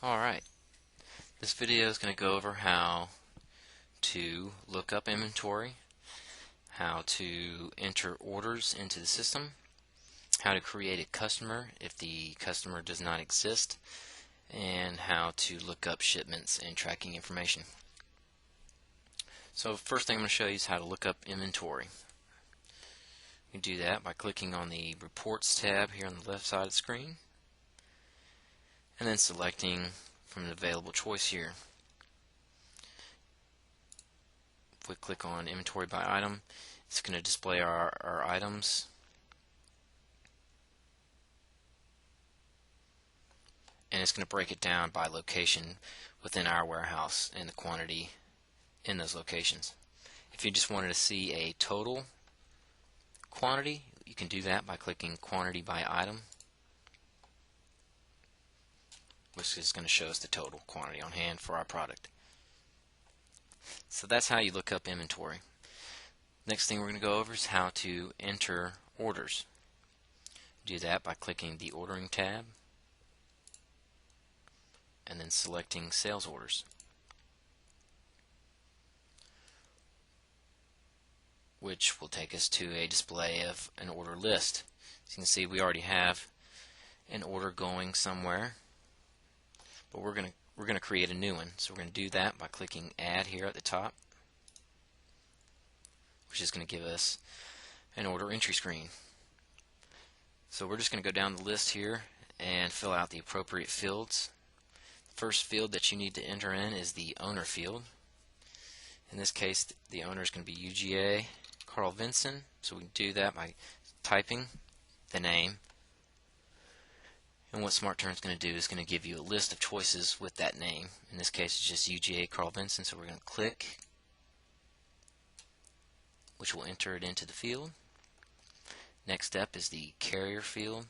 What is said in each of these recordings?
Alright, this video is going to go over how to look up inventory, how to enter orders into the system, how to create a customer if the customer does not exist, and how to look up shipments and tracking information. So first thing I'm going to show you is how to look up inventory. You can do that by clicking on the Reports tab here on the left side of the screen and then selecting from an available choice here. If we click on Inventory by Item, it's going to display our items, and it's going to break it down by location within our warehouse and the quantity in those locations. If you just wanted to see a total quantity, you can do that by clicking Quantity by Item, which is going to show us the total quantity on hand for our product. So that's how you look up inventory. Next thing we're going to go over is how to enter orders. Do that by clicking the Ordering tab and then selecting Sales Orders, which will take us to a display of an order list. As you can see, we already have an order going somewhere, but we're going to create a new one. So we're going to do that by clicking Add here at the top, which is going to give us an order entry screen. So we're just going to go down the list here and fill out the appropriate fields. The first field that you need to enter in is the owner field. In this case, the owner is going to be UGA Carl Vinson, so we can do that by typing the name. And what SmartTurn is going to do is going to give you a list of choices with that name. In this case, it's just UGA Carl Vinson, so we're going to click, which will enter it into the field. Next step is the carrier field.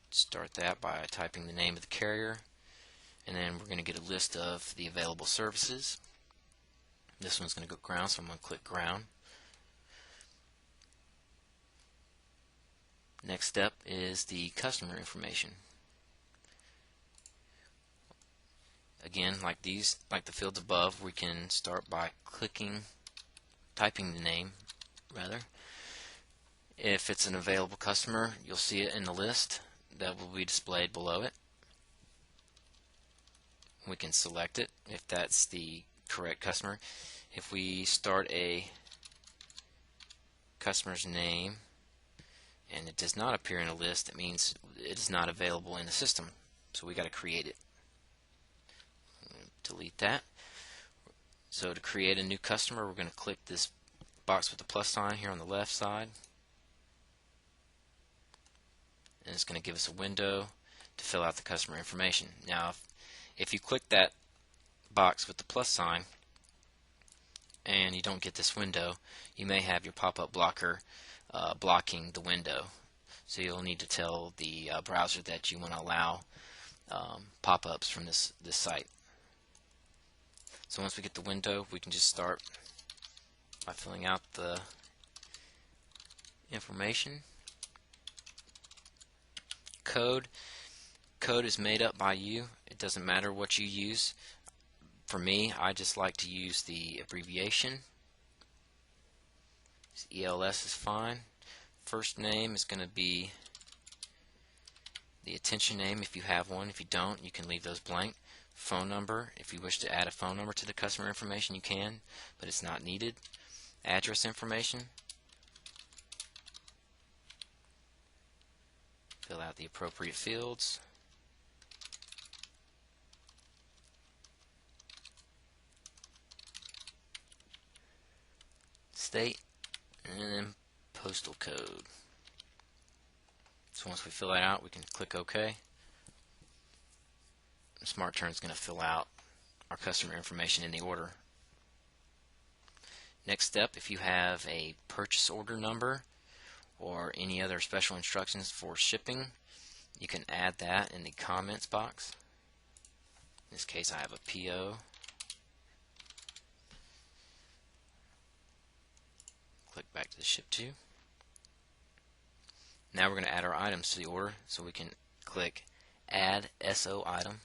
Start that by typing the name of the carrier, and then we're going to get a list of the available services. This one's going to go ground, so I'm going to click ground. Next step is the customer information. Again, like the fields above, we can start by typing the name rather. If it's an available customer, you'll see it in the list that will be displayed below it. We can select it if that's the correct customer. If we start a customer's name and it does not appear in a list, it means it is not available in the system, so we got to create it. Delete that. So to create a new customer, we're going to click this box with the plus sign here on the left side, and it's going to give us a window to fill out the customer information. Now if you click that box with the plus sign and you don't get this window, you may have your pop-up blocker blocking the window. So you'll need to tell the browser that you want to allow pop-ups from this site. So once we get the window, we can just start by filling out the information. Code is made up by you. It doesn't matter what you use. For me, I just like to use the abbreviation. ELS is fine. First name is going to be the attention name if you have one. If you don't, you can leave those blank. Phone number, if you wish to add a phone number to the customer information, you can, but it's not needed. Address information. Fill out the appropriate fields. State, and then postal code. So once we fill that out, we can click OK. SmartTurn is going to fill out our customer information in the order. Next step, if you have a purchase order number or any other special instructions for shipping, you can add that in the comments box. In this case, I have a PO. Click back to the ship to. Now we're going to add our items to the order, so we can click add SO item,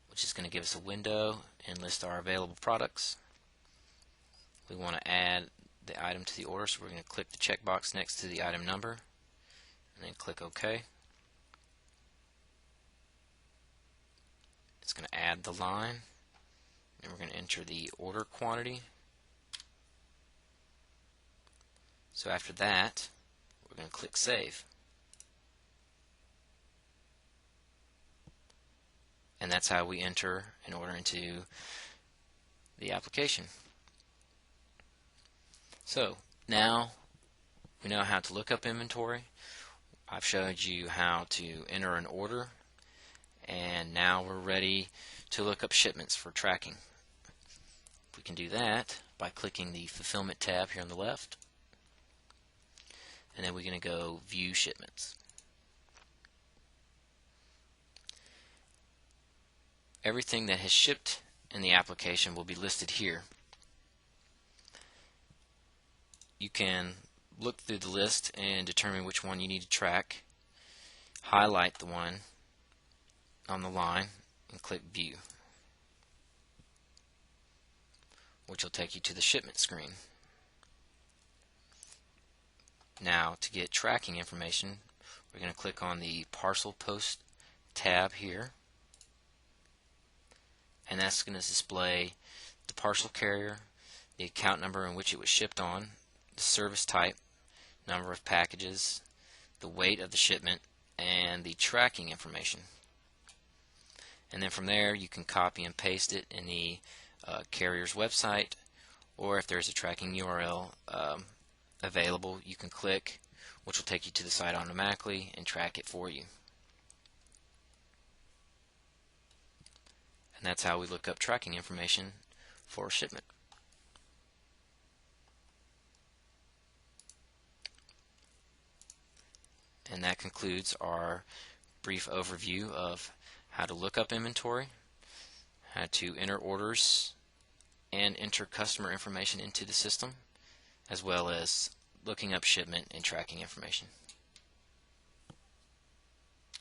which is going to give us a window and list our available products. We want to add the item to the order, so we're going to click the checkbox next to the item number and then click OK. It's going to add the line, and we're going to enter the order quantity. So after that, we're going to click Save. And that's how we enter an order into the application. So now we know how to look up inventory. I've showed you how to enter an order, and now we're ready to look up shipments for tracking. We can do that by clicking the Fulfillment tab here on the left, and then we're going to go View Shipments. Everything that has shipped in the application will be listed here. You can look through the list and determine which one you need to track, highlight the one on the line, and click View, which will take you to the shipment screen. Now, to get tracking information, we're going to click on the Parcel Post tab here, and that's going to display the parcel carrier, the account number in which it was shipped on, the service type, number of packages, the weight of the shipment, and the tracking information. And then from there you can copy and paste it in the carrier's website, or if there's a tracking URL available, you can click, which will take you to the site automatically and track it for you. And that's how we look up tracking information for a shipment. And that concludes our brief overview of how to look up inventory, how to enter orders and enter customer information into the system, as well as looking up shipment and tracking information.